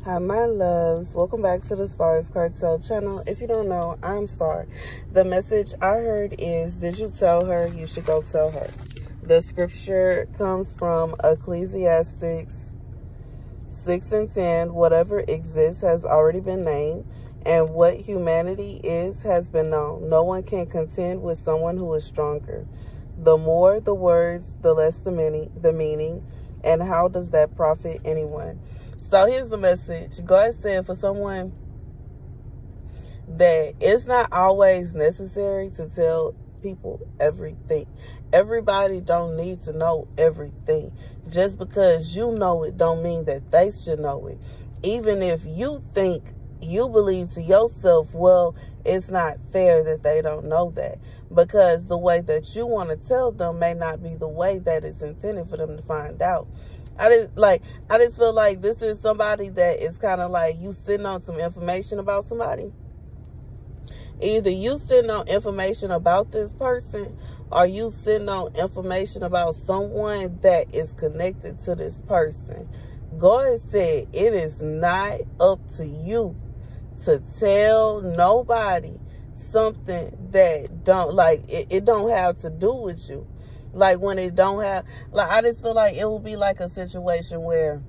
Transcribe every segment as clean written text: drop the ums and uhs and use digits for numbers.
Hi, my loves. Welcome back to the Starscartel channel. If you don't know, I'm Star. The message I heard is, did you tell her? You should go tell her. The scripture comes from Ecclesiastes 6:10. Whatever exists has already been named, and what humanity is has been known. No one can contend with someone who is stronger. The more the words, the less the meaning. And how does that profit anyone? So here's the message. God said for someone that it's not always necessary to tell people everything. Everybody don't need to know everything. Just because you know it don't mean that they should know it. Even if you think, you believe to yourself, well, it's not fair that they don't know that. Because the way that you want to tell them may not be the way that it's intended for them to find out. I just feel like this is somebody that is kind of like you sitting on some information about somebody. Either you sitting on information about this person, or you sitting on information about someone that is connected to this person. God said it is not up to you to tell nobody something that don't, like, it don't have to do with you. Like, when it don't have, like, I just feel like it will be like a situation where,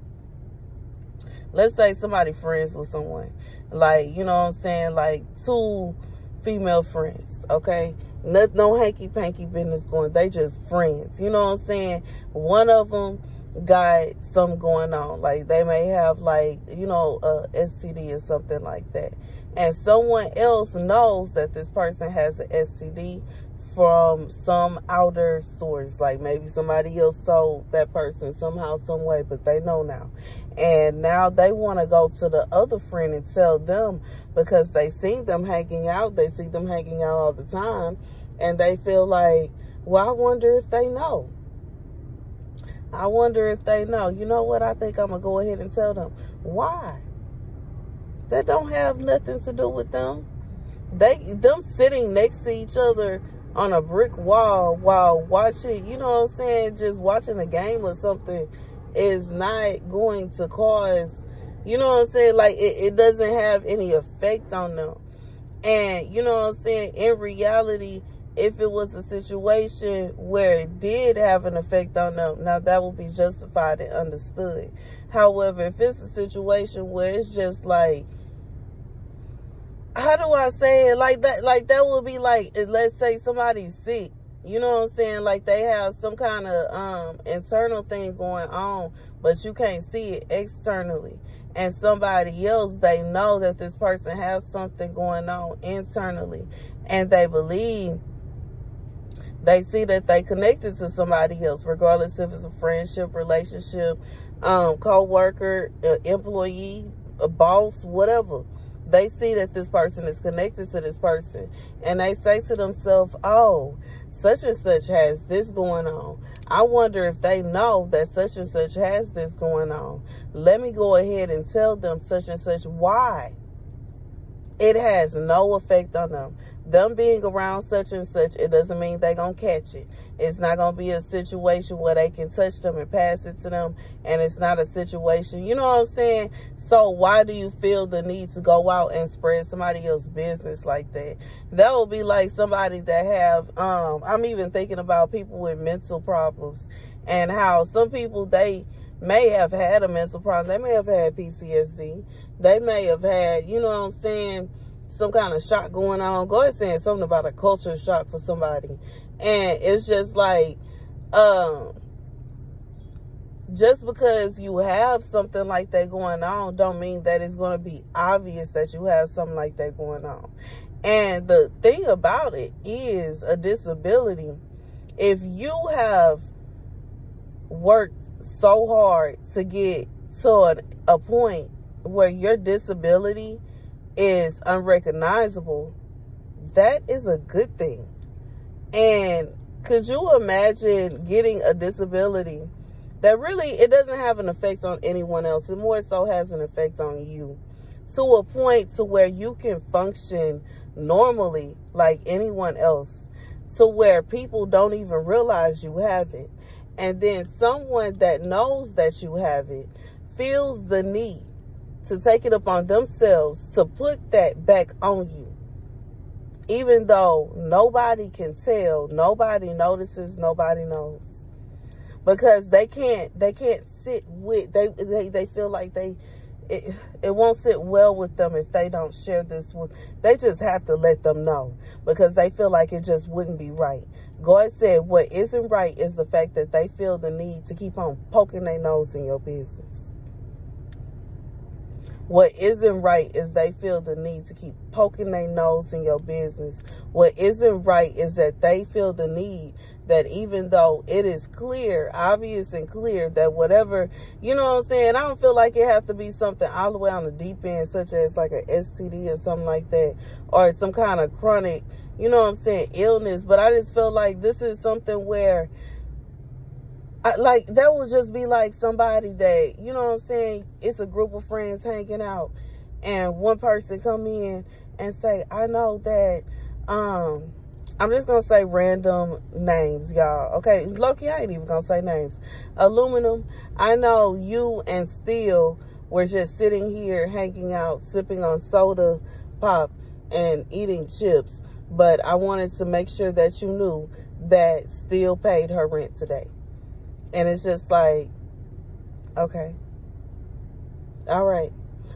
let's say somebody friends with someone, like, you know what I'm saying, like two female friends, okay? No hanky-panky business going, they just friends, you know what I'm saying? One of them got something going on, like they may have, like, you know, STD or something like that. And someone else knows that this person has an STD from some outer source, like maybe somebody else told that person somehow, some way, but they know now. And now they want to go to the other friend and tell them because they see them hanging out. They see them hanging out all the time. And they feel like, well, I wonder if they know. I wonder if they know. You know what? I think I'm going to go ahead and tell them. Why? That don't have nothing to do with them. Them sitting next to each other on a brick wall while watching, you know what I'm saying, just watching a game or something is not going to cause, you know what I'm saying, like it doesn't have any effect on them. And you know what I'm saying, in reality, if it was a situation where it did have an effect on them, now that would be justified and understood. However, if it's a situation where it's just like, how do I say it? Like that would be like, let's say somebody's sick. You know what I'm saying? Like they have some kind of internal thing going on, but you can't see it externally. And somebody else, they know that this person has something going on internally. And they believe, they see that they connected to somebody else, regardless if it's a friendship, relationship, co-worker, employee, a boss, whatever. They see that this person is connected to this person. And they say to themselves, oh, such and such has this going on. I wonder if they know that such and such has this going on. Let me go ahead and tell them such and such. Why? It has no effect on them. Them being around such and such, it doesn't mean they're going to catch it. It's not going to be a situation where they can touch them and pass it to them. And it's not a situation, you know what I'm saying? So why do you feel the need to go out and spread somebody else's business like that? That would be like somebody that have, I'm even thinking about people with mental problems and how some people, they may have had a mental problem. They may have had PTSD. They may have had, you know what I'm saying, some kind of shock going on. God is saying something about a culture shock for somebody. And it's just like, just because you have something like that going on don't mean that it's going to be obvious that you have something like that going on. And the thing about it is a disability. If you have worked so hard to get to a point where your disability is unrecognizable, that is a good thing. And could you imagine getting a disability that really, it doesn't have an effect on anyone else, it more so has an effect on you, to a point to where you can function normally like anyone else, to where people don't even realize you have it. And then someone that knows that you have it feels the need to take it upon themselves to put that back on you. Even though nobody can tell, nobody notices, nobody knows. Because they can't sit with, they feel like it won't sit well with them if they don't share this with, they just have to let them know, because they feel like it just wouldn't be right. God said what isn't right is the fact that they feel the need to keep on poking their nose in your business. What isn't right is they feel the need to keep poking their nose in your business. What isn't right is that they feel the need that even though it is clear, obvious and clear that whatever, you know what I'm saying? I don't feel like it have to be something all the way on the deep end, such as like a STD or something like that, or some kind of chronic, you know what I'm saying, illness. But I just feel like this is something where, like, that would just be like somebody that, you know what I'm saying, it's a group of friends hanging out, and one person come in and say, I know that, I'm just going to say random names, y'all. Okay, Loki, I ain't even going to say names. Aluminum, I know you and Steel were just sitting here hanging out, sipping on soda pop and eating chips, but I wanted to make sure that you knew that Steel paid her rent today. And it's just like, okay, all right.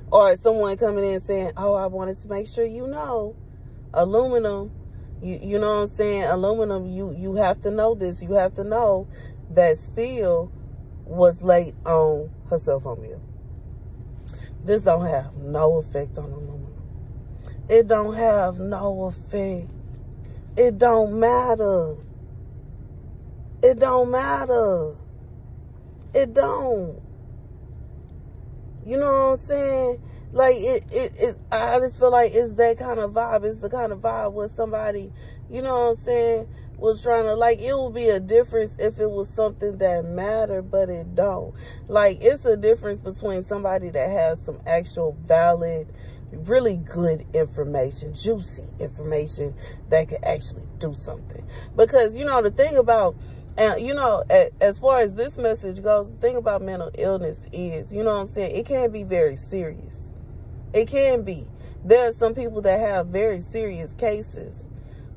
Or someone coming in saying, oh, I wanted to make sure you know, Aluminum, you know what I'm saying, Aluminum, you have to know this. You have to know that Steel was late on her cell phone bill. This don't have no effect on Aluminum. It don't have no effect. It don't matter. It don't matter. It don't. You know what I'm saying? Like, I just feel like it's that kind of vibe. It's the kind of vibe where somebody, you know what I'm saying, was trying to, like, it would be a difference if it was something that mattered, but it don't. Like, it's a difference between somebody that has some actual valid, really good information, juicy information that could actually do something. Because, you know, the thing about, and, you know, as far as this message goes, the thing about mental illness is, you know what I'm saying, it can be very serious. It can be. There are some people that have very serious cases.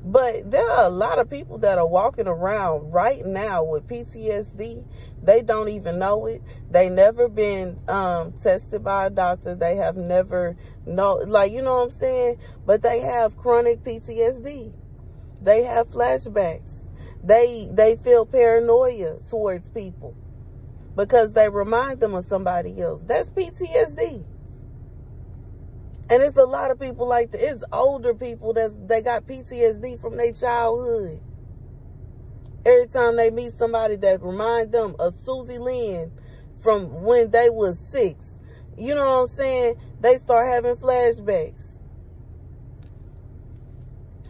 But there are a lot of people that are walking around right now with PTSD. They don't even know it. They never been tested by a doctor. They have never like, you know what I'm saying? But they have chronic PTSD. They have flashbacks. They feel paranoia towards people because they remind them of somebody else. That's PTSD. And it's a lot of people like that. It's older people they got PTSD from their childhood. Every time they meet somebody that remind them of Susie Lynn from when they was 6, you know what I'm saying, they start having flashbacks.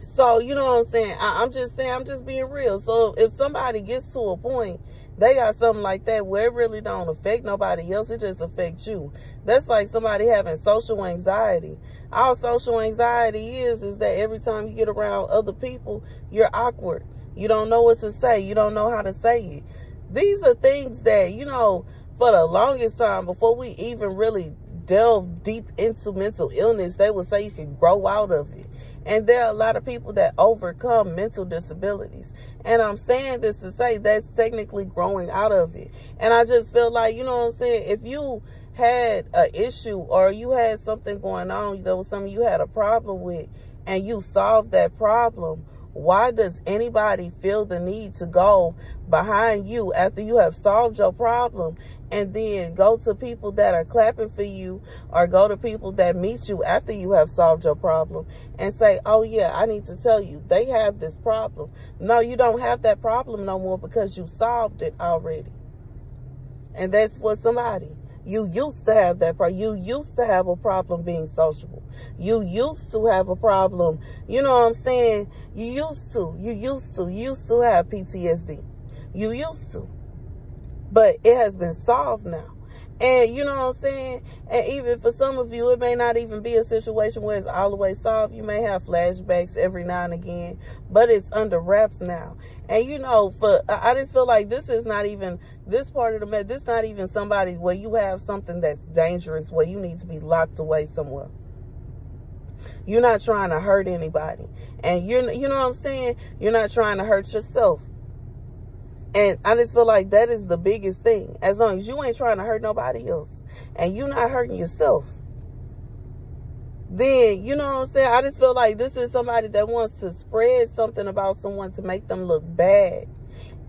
So, you know what I'm saying? I'm just saying, I'm just being real. So if somebody gets to a point, they got something like that where it really don't affect nobody else. It just affects you. That's like somebody having social anxiety. All social anxiety is that every time you get around other people, you're awkward. You don't know what to say. You don't know how to say it. These are things that, you know, for the longest time, before we even really delve deep into mental illness, they would say you can grow out of it. And there are a lot of people that overcome mental disabilities. And I'm saying this to say that's technically growing out of it. And I just feel like, you know what I'm saying, if you had an issue or you had something going on, there was something you had a problem with, and you solved that problem, why does anybody feel the need to go behind you after you have solved your problem and then go to people that are clapping for you, or go to people that meet you after you have solved your problem and say, oh yeah, I need to tell you, they have this problem. No, you don't have that problem no more because you solved it already. And that's for somebody. You used to have that problem. You used to have a problem being sociable. You used to have a problem. You know what I'm saying? You used to have PTSD. You used to. But it has been solved now. And you know what I'm saying? And even for some of you, it may not even be a situation where it's all the way solved. You may have flashbacks every now and again, but it's under wraps now. And you know, I just feel like this is not even this part of the matter. This not even somebody where you have something that's dangerous, where you need to be locked away somewhere. You're not trying to hurt anybody. And you know what I'm saying? You're not trying to hurt yourself. And I just feel like that is the biggest thing. As long as you ain't trying to hurt nobody else and you're not hurting yourself, then, you know what I'm saying? I just feel like this is somebody that wants to spread something about someone to make them look bad.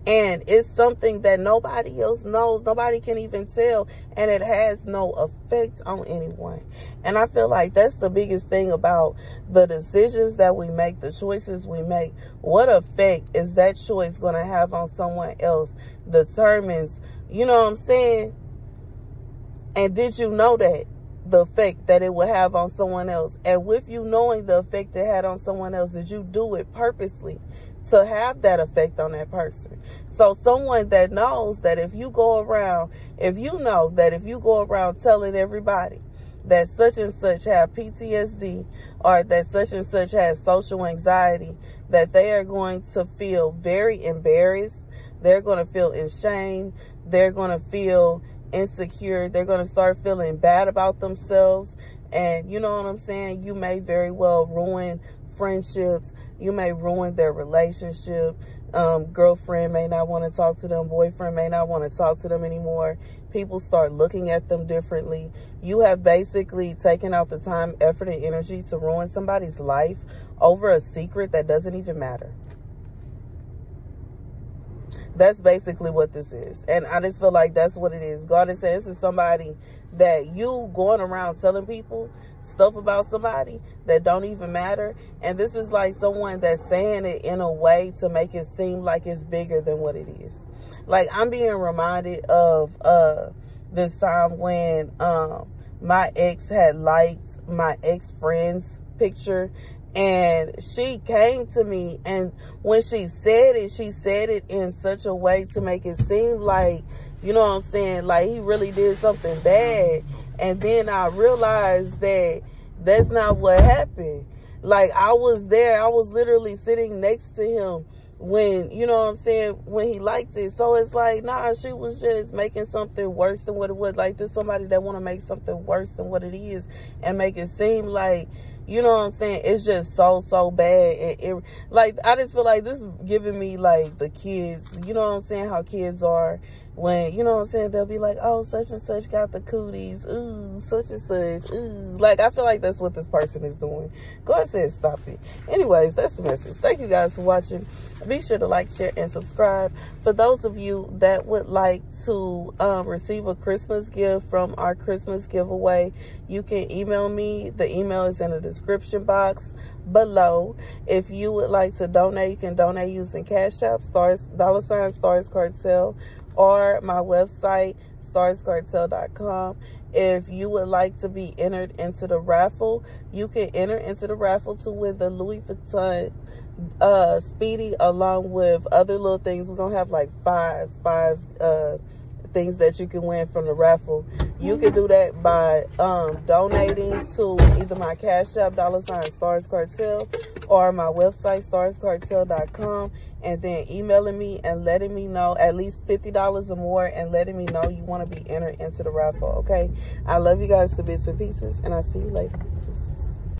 And it's something that nobody else knows. Nobody can even tell. And it has no effect on anyone. And I feel like that's the biggest thing about the decisions that we make, the choices we make. What effect is that choice going to have on someone else determines, you know what I'm saying? And did you know that? The effect that it will have on someone else? And with you knowing the effect it had on someone else, did you do it purposely to have that effect on that person? So someone that knows that if you go around, if you know that if you go around telling everybody that such and such have PTSD or that such and such has social anxiety, that they are going to feel very embarrassed. They're going to feel ashamed. They're going to feel insecure. They're going to start feeling bad about themselves. And you know what I'm saying? You may very well ruin friendships. You may ruin their relationship. Girlfriend may not want to talk to them. Boyfriend may not want to talk to them anymore. People start looking at them differently. You have basically taken out the time, effort, and energy to ruin somebody's life over a secret that doesn't even matter. That's basically what this is. And I just feel like that's what it is. God is saying this is somebody that you going around telling people stuff about somebody that don't even matter. And this is like someone that's saying it in a way to make it seem like it's bigger than what it is. Like I'm being reminded of this time when my ex had liked my ex-friend's picture. And she came to me, and when she said it in such a way to make it seem like, you know what I'm saying, like he really did something bad. And then I realized that that's not what happened. Like I was there, I was literally sitting next to him when, you know what I'm saying, when he liked it. So it's like, nah, she was just making something worse than what it was. Like there's somebody that want to make something worse than what it is and make it seem like, you know what I'm saying, it's just so bad. And like I just feel like this is giving me like the kids, you know what I'm saying, how kids are when, you know what I'm saying, they'll be like, oh, such and such got the cooties, ooh, such and such, ooh. Like I feel like that's what this person is doing. God said stop it. Anyways, that's the message. Thank you guys for watching. Be sure to like, share, and subscribe. For those of you that would like to receive a Christmas gift from our Christmas giveaway, you can email me. The email is in the description box below. If you would like to donate, you can donate using Cash App, $Starscartel, or my website, Starscartel.com. If you would like to be entered into the raffle, you can enter into the raffle to win the Louis Vuitton Speedy, along with other little things. We're gonna have like five things that you can win from the raffle. You can do that by donating to either my Cash App, $Starscartel, or my website, Starscartel.com, and then emailing me and letting me know at least $50 or more, and letting me know you want to be entered into the raffle. Okay, I love you guys to bits and pieces, and I'll see you later. Deuces.